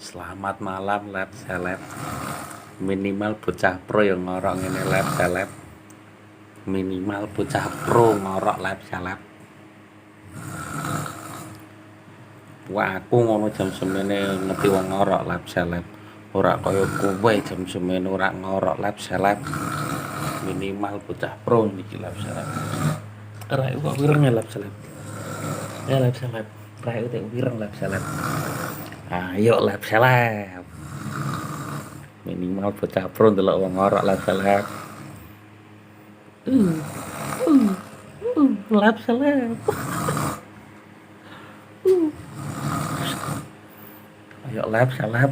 Selamat malam lab seleb. Minimal bocah pro yang ngorok ngene lab seleb. Minimal bocah pro ngorok lab seleb. Wah, aku ngono jam semene ngerti wong ngorok lab seleb. Ora kaya kowe jam semene ora ngorok lab seleb. Minimal bocah pro niki lab seleb. Ora kok wireng lab seleb. Ya lab seleb. Ora kok wireng lab seleb. Ayo lab seleb. Minimal bocah pro ndelok wong ngorok lab seleb. Lab seleb. Ayo lab seleb.